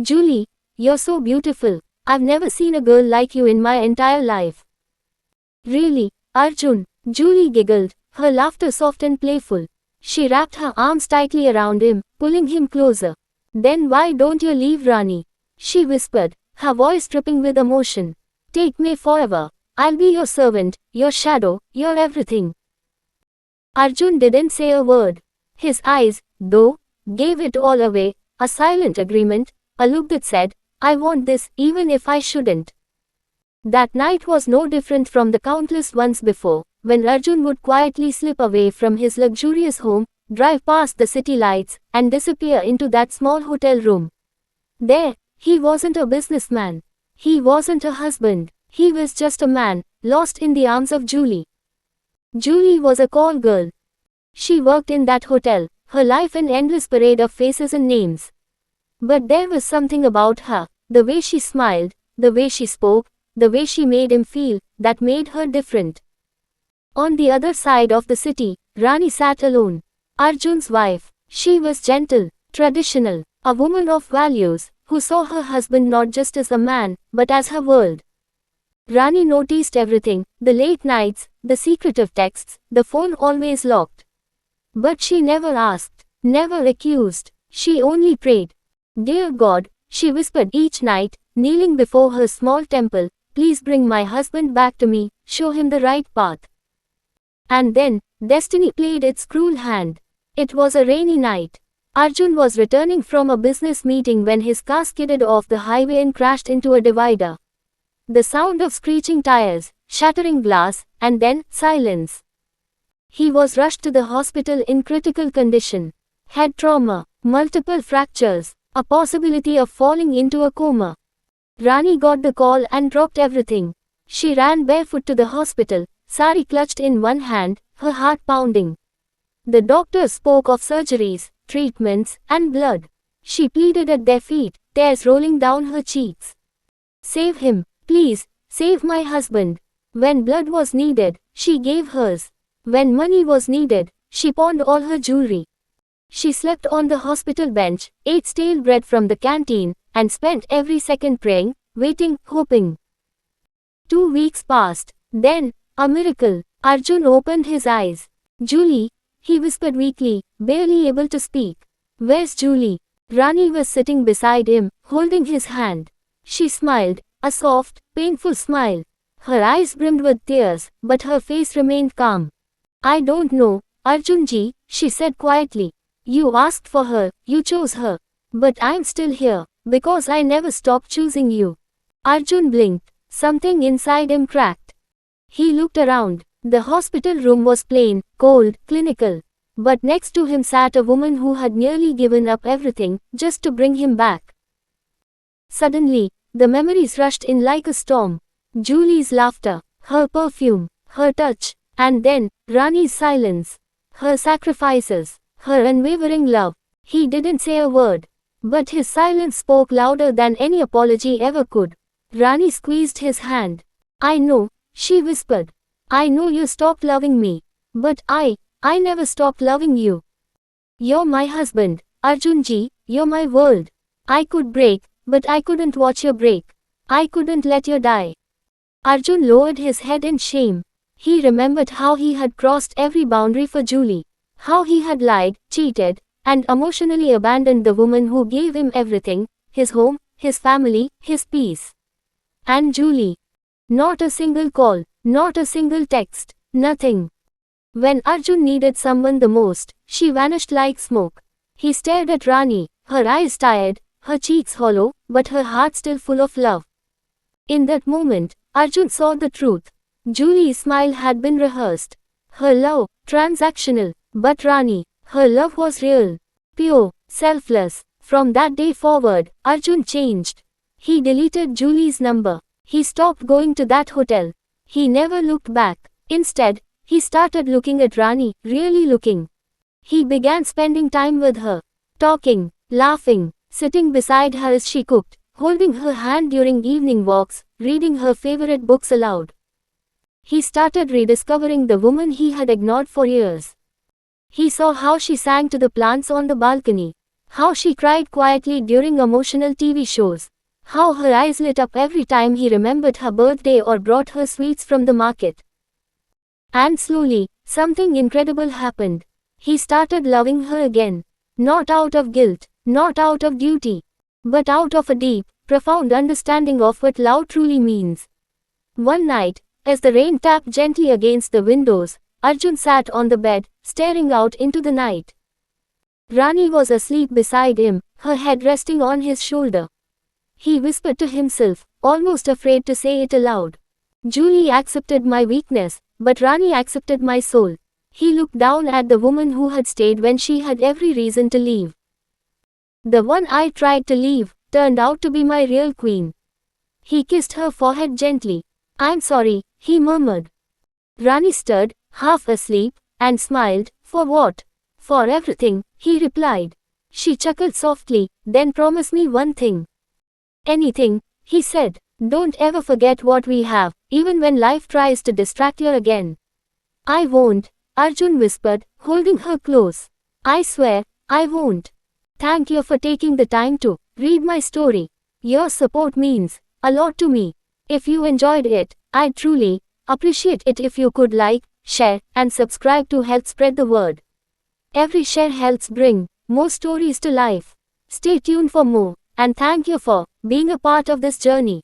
Julie, you're so beautiful. I've never seen a girl like you in my entire life. Really, Arjun? Julie giggled, her laughter soft and playful. She wrapped her arms tightly around him, pulling him closer. Then why don't you leave, Rani? She whispered, her voice dripping with emotion. Take me forever. I'll be your servant, your shadow, your everything. Arjun didn't say a word. His eyes, though, gave it all away, a silent agreement, a look that said, I want this, even if I shouldn't. That night was no different from the countless ones before, when Arjun would quietly slip away from his luxurious home, drive past the city lights, and disappear into that small hotel room. There, he wasn't a businessman. He wasn't a husband. He was just a man, lost in the arms of Julie. Julie was a call girl. She worked in that hotel, her life an endless parade of faces and names. But there was something about her, the way she smiled, the way she spoke, the way she made him feel, that made her different. On the other side of the city, Rani sat alone. Arjun's wife. She was gentle, traditional, a woman of values, who saw her husband not just as a man, but as her world. Rani noticed everything, the late nights, the secretive texts, the phone always locked. But she never asked, never accused, she only prayed. Dear God, she whispered each night, kneeling before her small temple, please bring my husband back to me, show him the right path. And then, destiny played its cruel hand. It was a rainy night. Arjun was returning from a business meeting when his car skidded off the highway and crashed into a divider. The sound of screeching tires, shattering glass, and then, silence. He was rushed to the hospital in critical condition. Head trauma, multiple fractures, a possibility of falling into a coma. Rani got the call and dropped everything. She ran barefoot to the hospital, sari clutched in one hand, her heart pounding. The doctors spoke of surgeries, treatments, and blood. She pleaded at their feet, tears rolling down her cheeks. Save him, please, save my husband. When blood was needed, she gave hers. When money was needed, she pawned all her jewelry. She slept on the hospital bench, ate stale bread from the canteen, and spent every second praying, waiting, hoping. 2 weeks passed. Then, a miracle. Arjun opened his eyes. Julie, he whispered weakly, barely able to speak. Where's Julie? Rani was sitting beside him, holding his hand. She smiled, a soft, painful smile. Her eyes brimmed with tears, but her face remained calm. I don't know, Arjunji, she said quietly. You asked for her, you chose her. But I'm still here, because I never stopped choosing you. Arjun blinked. Something inside him cracked. He looked around. The hospital room was plain, cold, clinical. But next to him sat a woman who had nearly given up everything, just to bring him back. Suddenly, the memories rushed in like a storm. Julie's laughter, her perfume, her touch, and then, Rani's silence. Her sacrifices, her unwavering love. He didn't say a word. But his silence spoke louder than any apology ever could. Rani squeezed his hand. I know, she whispered. I know you stopped loving me. But I never stopped loving you. You're my husband, Arjunji, you're my world. I could break, but I couldn't watch you break. I couldn't let you die. Arjun lowered his head in shame. He remembered how he had crossed every boundary for Julie. How he had lied, cheated, and emotionally abandoned the woman who gave him everything, his home, his family, his peace. And Julie. Not a single call, not a single text, nothing. When Arjun needed someone the most, she vanished like smoke. He stared at Rani, her eyes tired, her cheeks hollow, but her heart still full of love. In that moment, Arjun saw the truth. Julie's smile had been rehearsed. Her love, transactional, but Rani, her love was real, pure, selfless. From that day forward, Arjun changed. He deleted Julie's number. He stopped going to that hotel. He never looked back. Instead, he started looking at Rani, really looking. He began spending time with her, talking, laughing, sitting beside her as she cooked, holding her hand during evening walks, reading her favorite books aloud. He started rediscovering the woman he had ignored for years. He saw how she sang to the plants on the balcony, How she cried quietly during emotional TV shows. How her eyes lit up every time he remembered her birthday or brought her sweets from the market. And slowly, something incredible happened. He started loving her again. Not out of guilt, not out of duty, but out of a deep, profound understanding of what love truly means. One night, as the rain tapped gently against the windows, Arjun sat on the bed, staring out into the night. Rani was asleep beside him, her head resting on his shoulder. He whispered to himself, almost afraid to say it aloud. Julie accepted my weakness, but Rani accepted my soul. He looked down at the woman who had stayed when she had every reason to leave. The one I tried to leave turned out to be my real queen. He kissed her forehead gently. I'm sorry, he murmured. Rani stirred, half asleep, and smiled. For what? For everything, he replied. She chuckled softly, then promise me one thing. Anything, he said. Don't ever forget what we have, even when life tries to distract you again. I won't, Arjun whispered, holding her close. I swear, I won't. Thank you for taking the time to read my story. Your support means a lot to me. If you enjoyed it, I'd truly appreciate it if you could like, share, and subscribe to help spread the word. Every share helps bring more stories to life. Stay tuned for more, and thank you for being a part of this journey.